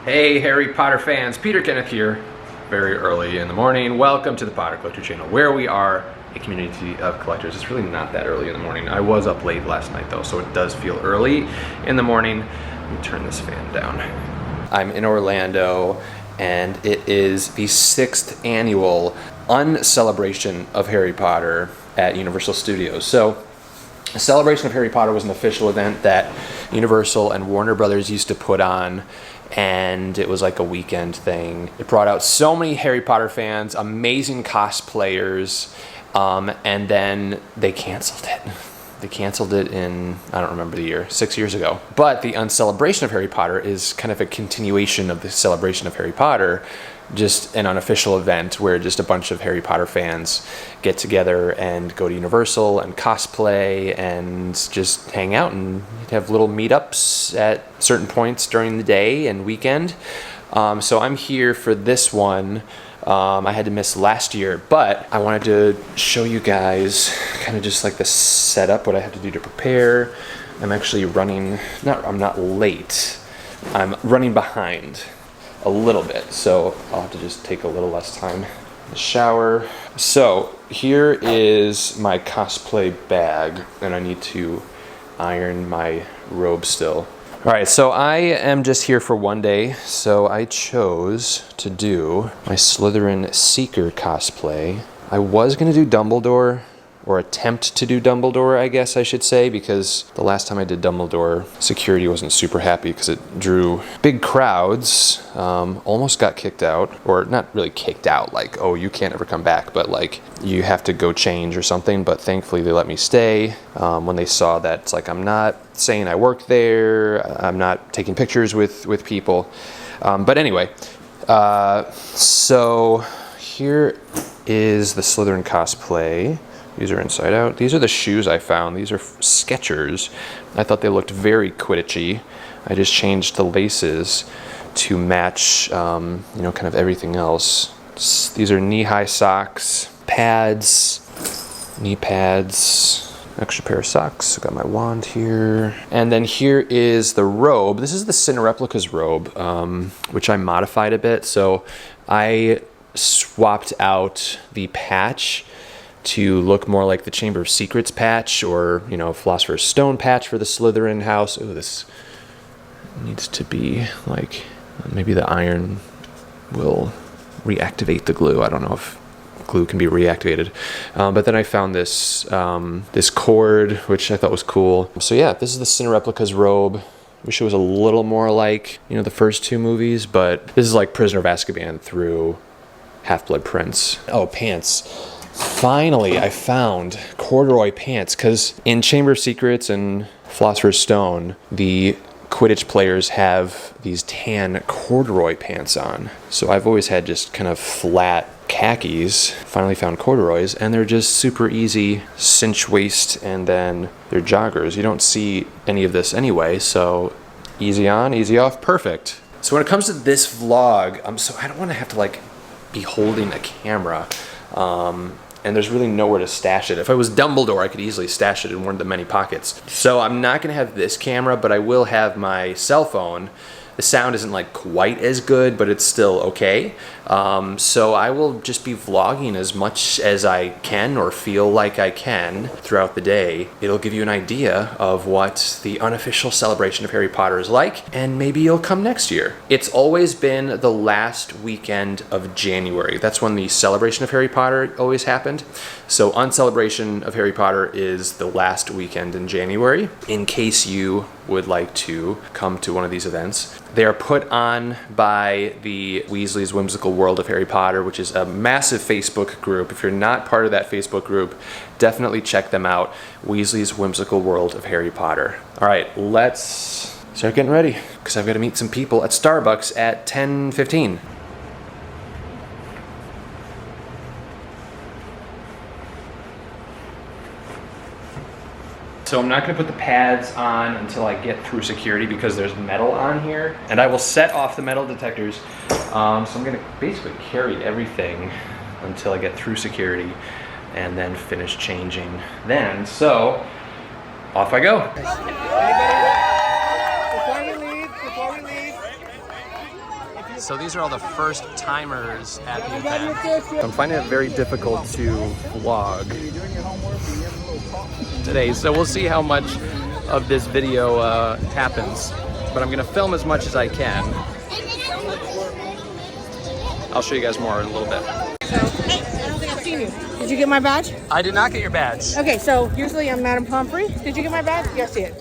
Hey Harry Potter fans, Peter Kenneth here, very early in the morning. Welcome to the Potter Collector channel, where we are a community of collectors. It's really not that early in the morning. I was up late last night though, so it does feel early in the morning. Let me turn this fan down. I'm in Orlando, and it is the 6th annual Uncelebration of Harry Potter at Universal Studios. So, the Celebration of Harry Potter was an official event that Universal and Warner Brothers used to put on, and it was like a weekend thing. It brought out so many Harry Potter fans, amazing cosplayers, and then they canceled it. They canceled it in, I don't remember the year, 6 years ago. But the Uncelebration of Harry Potter is kind of a continuation of the Celebration of Harry Potter, just an unofficial event where just a bunch of Harry Potter fans get together and go to Universal and cosplay and just hang out and have little meetups at certain points during the day and weekend. So I'm here for this one. I had to miss last year, but I wanted to show you guys kind of just like the setup, what I have to do to prepare. I'm actually running, I'm not late, I'm running behind a little bit, so I'll have to just take a little less time in the shower. So here is my cosplay bag, and I need to iron my robe still. All right, so I am just here for one day, so I chose to do my Slytherin Seeker cosplay. I was gonna do Dumbledore, or attempt to do Dumbledore, I guess I should say, because the last time I did Dumbledore, security wasn't super happy because it drew big crowds, almost got kicked out, or not really kicked out, like, oh, you can't ever come back, but like, you have to go change or something, but thankfully they let me stay. When they saw that, it's like, I'm not saying I work there, I'm not taking pictures with people, but anyway, so here is the Slytherin cosplay. These are inside out. These are the shoes I found. These are Skechers. I thought they looked very Quidditchy. I just changed the laces to match, kind of everything else. These are knee-high socks, pads, knee pads, extra pair of socks. I got my wand here. And then here is the robe. This is the Cinereplicas robe, which I modified a bit. So I swapped out the patch to look more like the Chamber of Secrets patch, or, Philosopher's Stone patch for the Slytherin house. Ooh, this needs to be like, maybe the iron will reactivate the glue. I don't know if glue can be reactivated. But then I found this this cord, which I thought was cool. So yeah, this is the Cinereplicas robe. Wish it was a little more like, the first two movies, but this is like Prisoner of Azkaban through Half-Blood Prince. Oh, pants. Finally, I found corduroy pants, because in Chamber of Secrets and Philosopher's Stone, the Quidditch players have these tan corduroy pants on. So I've always had just kind of flat khakis. Finally found corduroys, and they're just super easy, cinch waist, and then they're joggers. You don't see any of this anyway, so easy on, easy off, perfect. So when it comes to this vlog, I don't want to have to like be holding a camera. And there's really nowhere to stash it. If I was Dumbledore, I could easily stash it in one of the many pockets. So I'm not gonna have this camera, but I will have my cell phone. The sound isn't like quite as good, but it's still okay. So I will just be vlogging as much as I can, or feel like I can, throughout the day. It'll give you an idea of what the unofficial Celebration of Harry Potter is like, and maybe you'll come next year. It's always been the last weekend of January. That's when the Celebration of Harry Potter always happened. So Uncelebration of Harry Potter is the last weekend in January, in case you would like to come to one of these events. They are put on by the Weasley's Whimsical World of Harry Potter, which is a massive Facebook group. If you're not part of that Facebook group, definitely check them out. Weasley's Whimsical World of Harry Potter. All right, let's start getting ready, because I've got to meet some people at Starbucks at 10:15. So I'm not going to put the pads on until I get through security, because there's metal on here, and I will set off the metal detectors. So I'm going to basically carry everything until I get through security, and then finish changing then. So off I go. Before we leave, So these are all the first timers at the event. I'm finding it very difficult to vlog today, so we'll see how much of this video happens. But I'm gonna film as much as I can. I'll show you guys more in a little bit. So, hey, I don't think I've seen you. Did you get my badge? I did not get your badge. Okay, so usually I'm Madame Pomfrey. Did you get my badge? Yes, see it.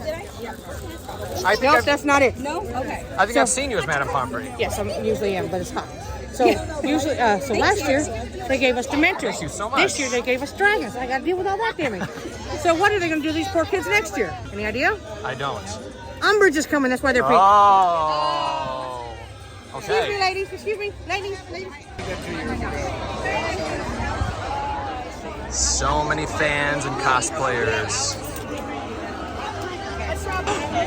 I think No, that's not it. No? Okay. I think I've seen you as Madame Pomfrey. Yes, I usually am, but it's not. So usually, so last year they gave us Dementors. Thank you so much. This year they gave us dragons. I got to deal with all that damage. So what are they going to do to these poor kids next year? Any idea? I don't. Umbridge is coming. That's why they're pink. Oh. Excuse me, Okay. ladies. Excuse me, ladies. So many fans and cosplayers.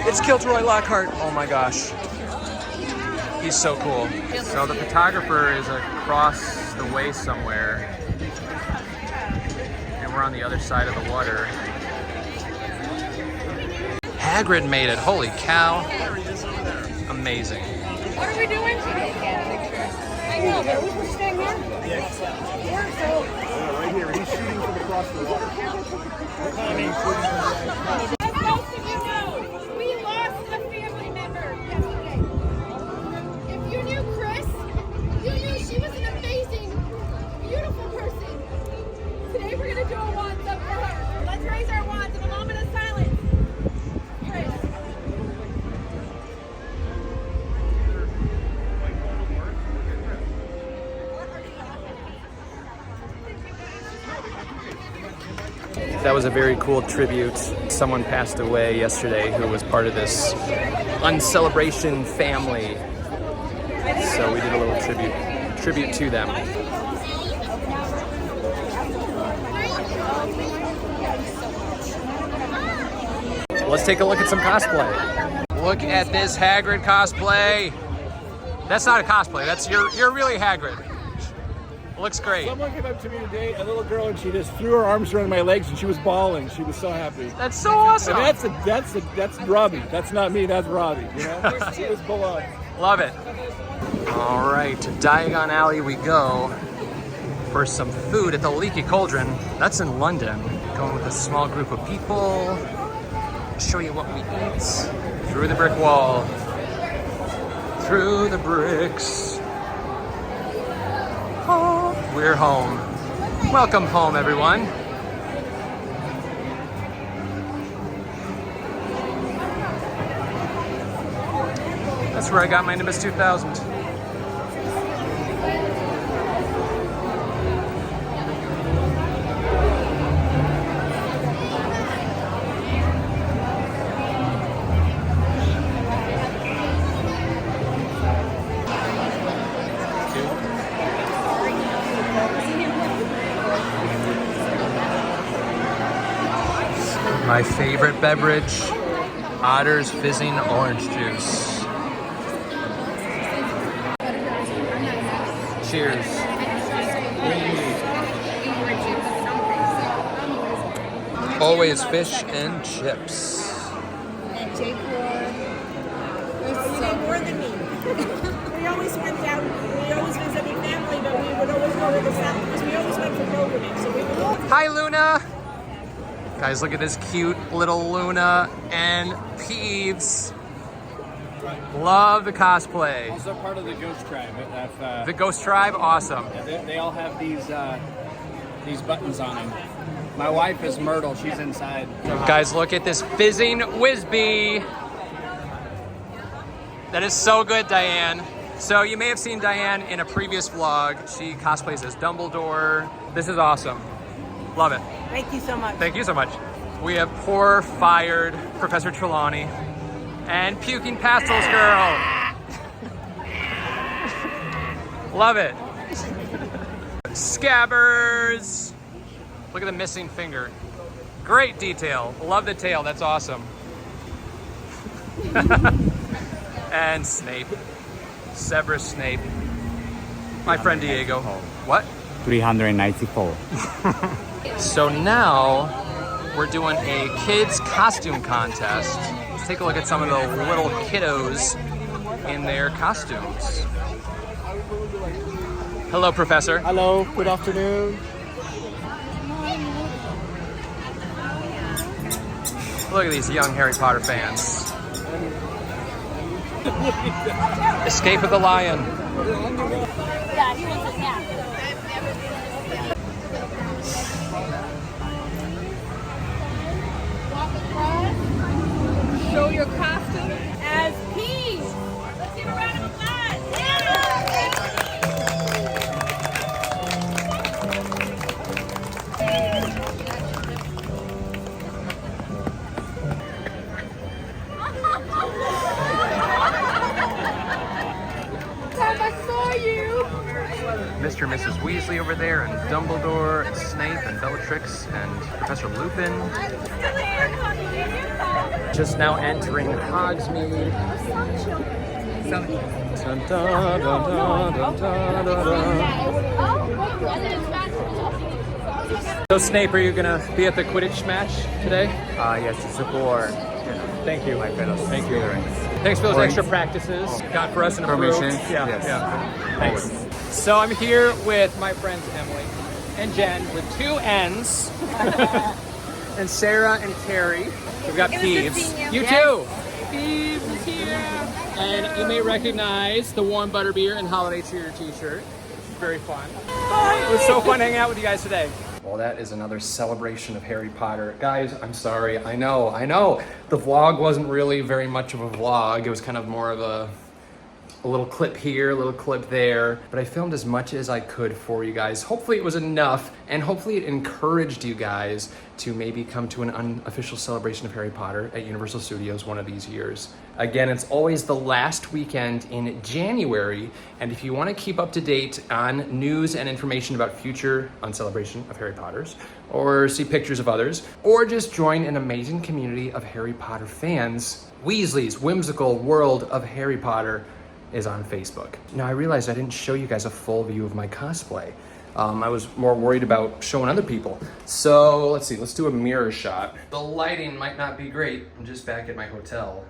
It's Kiltroy Lockhart. Oh my gosh. He's so cool. So the photographer is across the way somewhere. And we're on the other side of the water. Hagrid made it. Holy cow. Amazing. What are we doing? I know, but are we supposed to stay here? Yes. Right here, he's shooting from across the water. As most of you know, we lost a family member yesterday. If you knew Chris, you knew she was an amazing, beautiful person. Today we're going to do a wands up for her. Let's raise our wands in a moment of silence. Chris. That was a very cool tribute. Someone passed away yesterday who was part of this Uncelebration family. So we did a little tribute to them. Let's take a look at some cosplay. Look at this Hagrid cosplay. That's not a cosplay. That's you're really Hagrid. Looks great. Someone came up to me today, a little girl, and she just threw her arms around my legs, and she was bawling. She was so happy. That's so awesome. And that's Robbie. That's not me. That's Robbie. You know, she was full on. Love it. All right, to Diagon Alley we go for some food at the Leaky Cauldron. That's in London. Going with a small group of people. Show you what we eat. Through the brick wall. Through the bricks. We're home. Welcome home, everyone. That's where I got my Nimbus 2000. My favorite beverage, Otter's Fizzing Orange Juice. Cheers. Always fish and chips. And Jake was more than me. We always went down, we always visited family, but we would always go to the south because we always went for pilgrimage. So we would go. Hi, Luna. Guys, look at this cute little Luna and Peeves. Love the cosplay. Also part of the Ghost Tribe. The Ghost Tribe, awesome. They all have these buttons on them. My wife is Myrtle. She's inside. Guys, look at this fizzing Whizbee. That is so good, Diane. So you may have seen Diane in a previous vlog. She cosplays as Dumbledore. This is awesome. Love it. Thank you so much. Thank you so much. We have poor fired Professor Trelawney and puking pastels girl. Love it. Scabbers. Look at the missing finger. Great detail. Love the tail. That's awesome. And Snape. Severus Snape. My friend Diego. What? 394. So now we're doing a kids costume contest. Let's take a look at some of the little kiddos in their costumes. Hello, Professor. Hello, good afternoon. Look at these young Harry Potter fans. Escape of the Lion. Yeah, he wants a nap. Walk across. Show your costume as peas. Let's give a round of applause. Yeah! Tom, I saw you. Mr. and Mrs. Weasley over there, and Dumbledore, and Snape, and Bellatrix, and Professor Lupin. I'm still here. Just now entering Hogsmeade. Dun, dun, dun, dun, dun, dun, dun. So Snape, are you gonna be at the Quidditch match today? Yes, to support Thank you. my fellow Thank you. students. Thanks for those extra practices. Got for us and approved. Permission? Yeah, Yes. yeah. Thanks. So I'm here with my friends Emily and Jen with two N's, and Sarah and Carrie. We've got Peeves. You too. Peeves is here. And you may recognize the warm butterbeer and holiday cheer t-shirt. Very fun. It was so fun hanging out with you guys today. Well, that is another celebration of Harry Potter. Guys, I'm sorry. I know. The vlog wasn't really very much of a vlog. It was kind of more of a little clip here, a little clip there, but I filmed as much as I could for you guys. Hopefully it was enough, and hopefully it encouraged you guys to maybe come to an unofficial celebration of Harry Potter at Universal Studios one of these years. Again, it's always the last weekend in January, and if you want to keep up to date on news and information about future celebration of Harry Potters, or see pictures of others, or just join an amazing community of Harry Potter fans, Weasley's Whimsical World of Harry Potter is on Facebook. Now I realized I didn't show you guys a full view of my cosplay. I was more worried about showing other people. So let's see, let's do a mirror shot. The lighting might not be great. I'm just back at my hotel.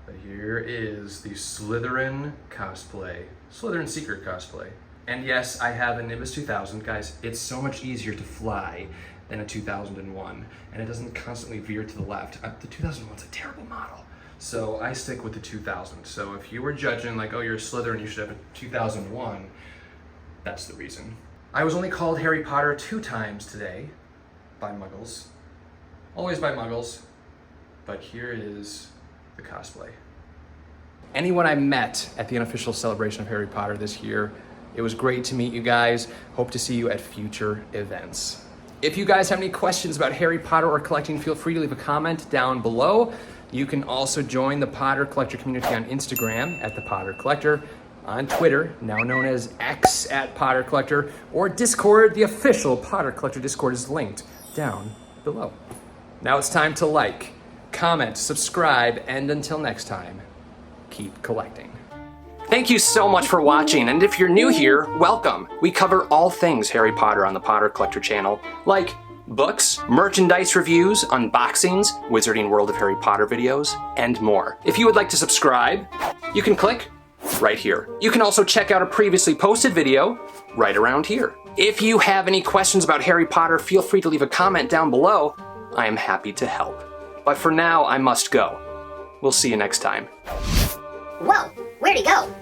But here is the Slytherin cosplay. Slytherin Secret cosplay. And yes, I have a Nimbus 2000. Guys, it's so much easier to fly than a 2001. And it doesn't constantly veer to the left. The 2001's a terrible model. So I stick with the 2000. So if you were judging like, oh, you're a Slytherin, you should have a 2001, that's the reason. I was only called Harry Potter 2 times today by Muggles. Always by Muggles. But here is the cosplay. Anyone I met at the unofficial celebration of Harry Potter this year, it was great to meet you guys. Hope to see you at future events. If you guys have any questions about Harry Potter or collecting, feel free to leave a comment down below. You can also join the Potter Collector community on Instagram at The Potter Collector, on Twitter, now known as X at Potter Collector, or Discord. The official Potter Collector Discord is linked down below. Now it's time to like, comment, subscribe, and until next time, keep collecting. Thank you so much for watching, and if you're new here, welcome. We cover all things Harry Potter on the Potter Collector channel, like books, merchandise reviews, unboxings, Wizarding World of Harry Potter videos, and more. If you would like to subscribe, you can click right here. You can also check out a previously posted video right around here. If you have any questions about Harry Potter, feel free to leave a comment down below. I am happy to help. But for now, I must go. We'll see you next time. Whoa, where'd he go?